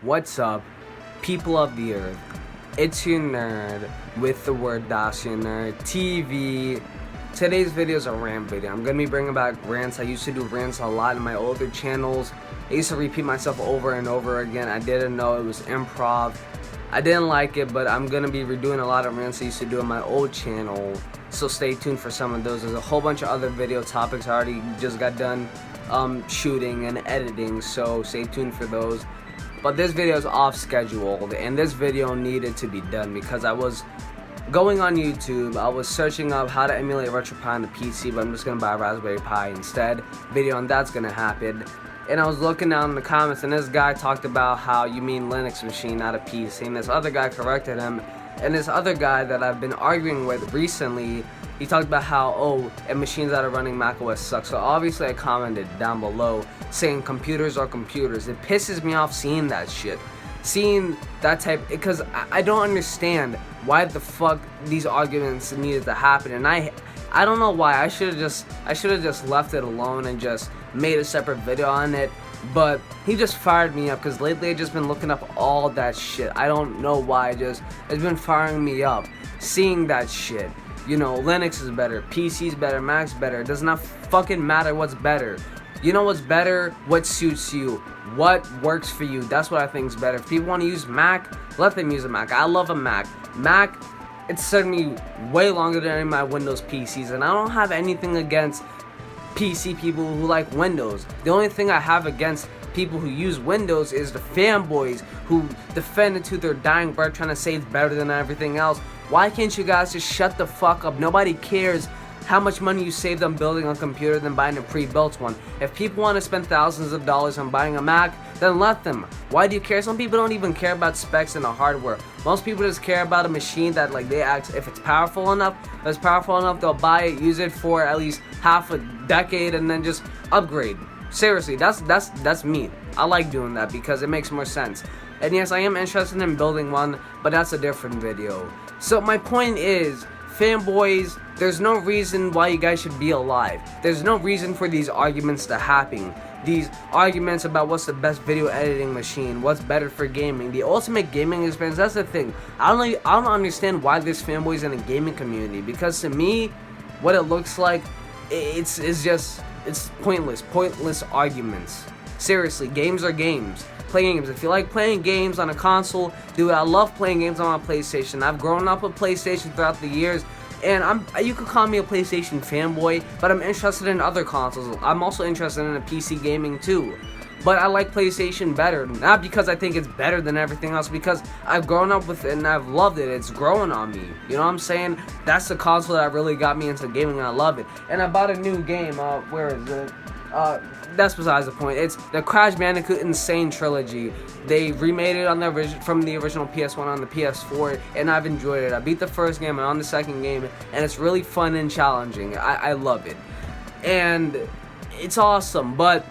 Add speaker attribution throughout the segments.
Speaker 1: What's up, people of the earth? It's your nerd with the word dash your nerd TV. Today's video is a rant video. I'm gonna be bringing back rants. I used to do rants a lot in my older channels. I used to repeat myself over and over again. I didn't know it was improv. I didn't like it, but I'm gonna be redoing a lot of rants I used to do on my old channel. So stay tuned for some of those. There's a whole bunch of other video topics I already just got done shooting and editing, so stay tuned for those. But this video is off scheduled, and this video needed to be done because I was going on YouTube. I was searching up how to emulate retropie on the PC, but I'm just gonna buy a Raspberry Pi instead. Video on that's gonna happen. And I was looking down in the comments, and this guy talked about how you mean Linux machine, not a PC. And this other guy corrected him. And this other guy that I've been arguing with recently, he talked about how, and machines that are running macOS suck. So obviously I commented down below saying computers are computers. It pisses me off seeing that shit. Seeing that type, because I don't understand why the fuck these arguments needed to happen. And I don't know why. I should have just left it alone and just made a separate video on it. But he just fired me up because lately I've just been looking up all that shit. I don't know why. It's been firing me up seeing that shit. You know, Linux is better, PC's better, Mac's better. It does not fucking matter what's better. You know what's better? What suits you? What works for you? That's what I think is better. If people want to use Mac, let them use a Mac. I love a Mac. Mac, it's served me way longer than any of my Windows PCs, and I don't have anything against PC people who like Windows. The only thing I have against people who use Windows is the fanboys who defend it to their dying breath trying to say it's better than everything else. Why can't you guys just shut the fuck up? Nobody cares how much money you saved on building a computer than buying a pre-built one. If people want to spend thousands of dollars on buying a Mac, then let them. Why do you care? Some people don't even care about specs and the hardware. Most people just care about a machine that, like, they ask if it's powerful enough. If it's powerful enough, they'll buy it, use it for at least half a decade, and then just upgrade. Seriously, that's me. I like doing that because it makes more sense. And yes, I am interested in building one, but that's a different video. So my point is, fanboys, there's no reason why you guys should be alive. There's no reason for these arguments to happen. These arguments about what's the best video editing machine, what's better for gaming, the ultimate gaming experience. That's the thing. I don't understand why there's fanboys in the gaming community, because to me, what it looks like, it's pointless arguments. Seriously, games are games. Play games. If you like playing games on a console, dude, I love playing games on my PlayStation. I've grown up with PlayStation throughout the years, and you could call me a PlayStation fanboy, but I'm interested in other consoles. I'm also interested in PC gaming too. But I like PlayStation better, not because I think it's better than everything else, because I've grown up with it and I've loved it. It's growing on me. You know what I'm saying? That's the console that really got me into gaming, and I love it. And I bought a new game. Where is it? That's besides the point. It's the Crash Bandicoot Insane Trilogy. They remade it on from the original PS1 on the PS4, and I've enjoyed it. I beat the first game and on the second game, and it's really fun and challenging. I love it, and it's awesome. But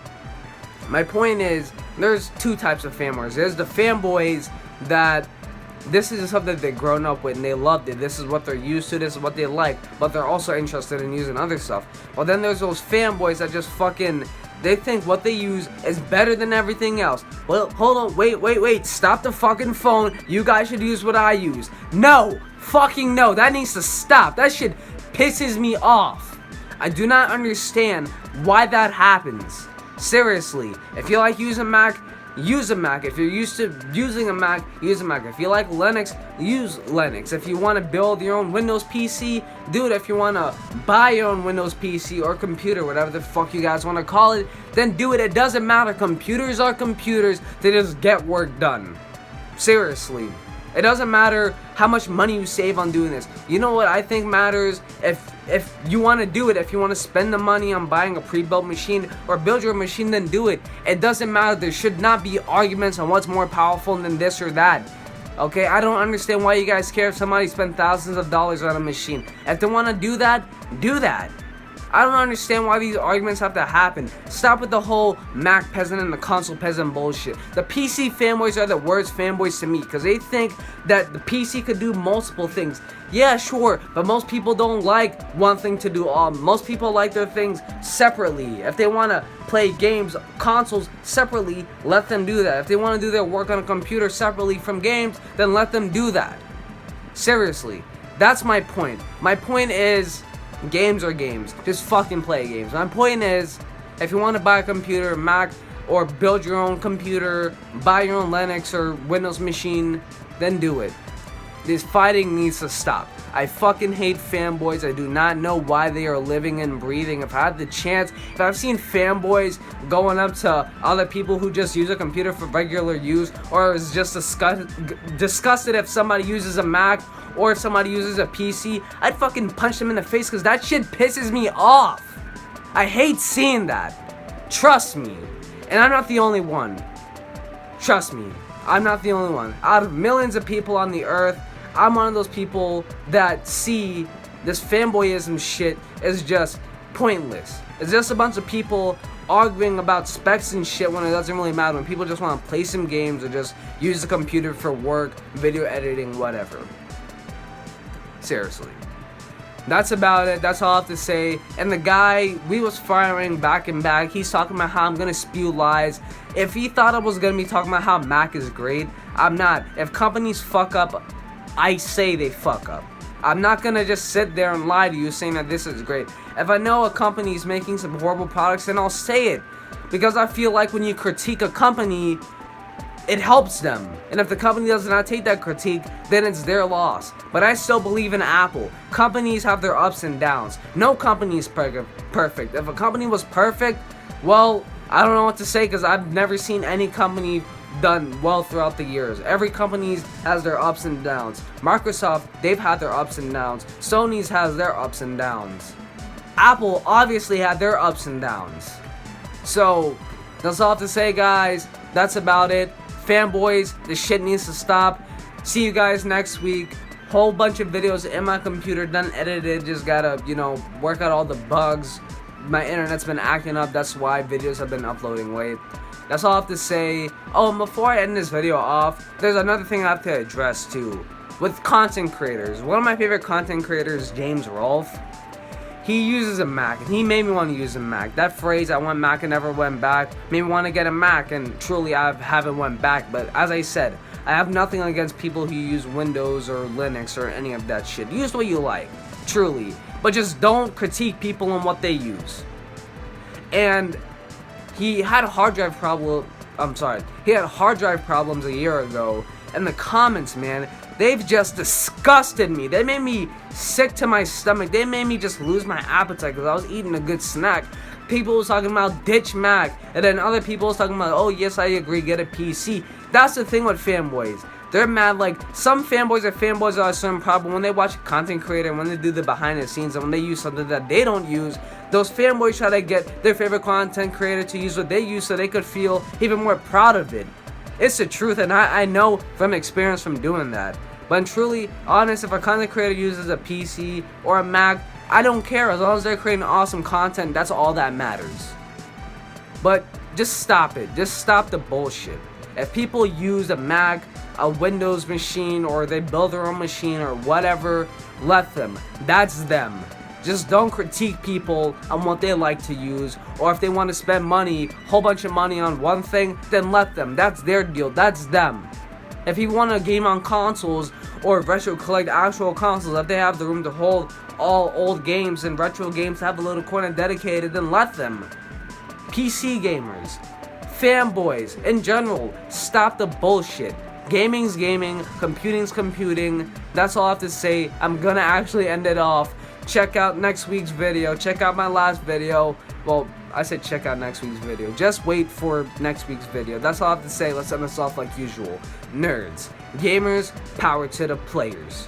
Speaker 1: my point is, there's two types of fanboys. There's the fanboys that this is something they've grown up with and they loved it. This is what they're used to. This is what they like. But they're also interested in using other stuff. But then there's those fanboys that just they think what they use is better than everything else. Well, hold on. Wait. Stop the fucking phone. You guys should use what I use. No. Fucking no. That needs to stop. That shit pisses me off. I do not understand why that happens. Seriously. If you like using Mac, use a Mac. If you're used to using a Mac, use a Mac. If you like Linux, use Linux. If you want to build your own Windows PC, do it. If you want to buy your own Windows PC or computer, whatever the fuck you guys want to call it, then do it. It doesn't matter. Computers are computers. They just get work done. Seriously. It doesn't matter how much money you save on doing this. You know what I think matters? If you want to do it, if you want to spend the money on buying a pre-built machine or build your machine, then do it. It doesn't matter. There should not be arguments on what's more powerful than this or that. Okay, I don't understand why you guys care if somebody spent thousands of dollars on a machine. If they want to do that, do that. I don't understand why these arguments have to happen. Stop with the whole Mac peasant and the console peasant bullshit. The PC fanboys are the worst fanboys to me because they think that the PC could do multiple things. Yeah, sure, but most people don't like one thing to do all. Most people like their things separately. If they want to play games, consoles separately, let them do that. If they want to do their work on a computer separately from games, then let them do that. Seriously, that's my point. My point is, games are games. Just fucking play games. My point is, if you want to buy a computer, Mac, or build your own computer, buy your own Linux or Windows machine, then do it. This fighting needs to stop. I fucking hate fanboys. I do not know why they are living and breathing. If I had the chance, if I've seen fanboys going up to other people who just use a computer for regular use, or is just disgusted if somebody uses a Mac or if somebody uses a PC, I'd fucking punch them in the face because that shit pisses me off. I hate seeing that. Trust me. And I'm not the only one. Trust me. I'm not the only one. Out of millions of people on the earth, I'm one of those people that see this fanboyism shit as just pointless. It's just a bunch of people arguing about specs and shit when it doesn't really matter. When people just want to play some games or just use the computer for work, video editing, whatever. Seriously. That's about it. That's all I have to say. And the guy, we was firing back and back. He's talking about how I'm going to spew lies. If he thought I was going to be talking about how Mac is great, I'm not. If companies fuck up, I say they fuck up. I'm not going to just sit there and lie to you saying that this is great. If I know a company is making some horrible products, then I'll say it. Because I feel like when you critique a company, it helps them. And if the company does not take that critique, then it's their loss. But I still believe in Apple. Companies have their ups and downs. No company is perfect. If a company was perfect, well, I don't know what to say because I've never seen any company done well throughout the years. Every company has their ups and downs. Microsoft, they've had their ups and downs. Sony's has their ups and downs. Apple obviously had their ups and downs. So, that's all I have to say, guys. That's about it. Fanboys, this shit needs to stop. See you guys next week. Whole bunch of videos in my computer done edited. Just gotta, work out all the bugs. My internet's been acting up. That's why videos have been uploading late. That's all I have to say. Oh, and before I end this video off, there's another thing I have to address too. With content creators. One of my favorite content creators, James Rolfe. He uses a Mac, and he made me want to use a Mac. That phrase, I want Mac and never went back, made me want to get a Mac, and truly I haven't went back. But as I said, I have nothing against people who use Windows or Linux or any of that shit. Use what you like, truly. But just don't critique people on what they use. And he had a hard drive problem, he had hard drive problems a year ago, and the comments, man, they've just disgusted me. They made me sick to my stomach. They made me just lose my appetite because I was eating a good snack. People was talking about ditch Mac, and then other people was talking about, oh yes, I agree, get a PC. That's the thing with fanboys. They're mad. Like, some fanboys are fanboys at a certain problem. When they watch a content creator, when they do the behind the scenes, and when they use something that they don't use, those fanboys try to get their favorite content creator to use what they use so they could feel even more proud of it. It's the truth, and I know from experience from doing that. But I'm truly honest, if a content creator uses a PC or a Mac, I don't care. As long as they're creating awesome content, that's all that matters. But just stop it. Just stop the bullshit. If people use a Mac, a Windows machine, or they build their own machine or whatever, let them. That's them. Just don't critique people on what they like to use, or if they want to spend money, whole bunch of money on one thing, then let them. That's their deal. That's them. If you want to game on consoles or retro collect actual consoles, if they have the room to hold all old games and retro games to have a little corner dedicated, then let them. PC gamers, fanboys, in general, stop the bullshit. Gaming's gaming, computing's computing. That's all I have to say. I'm gonna actually end it off. Check out next week's video. Check out my last video. Well, I said check out next week's video. Just wait for next week's video. That's all I have to say. Let's end this off like usual. Nerds, gamers, power to the players.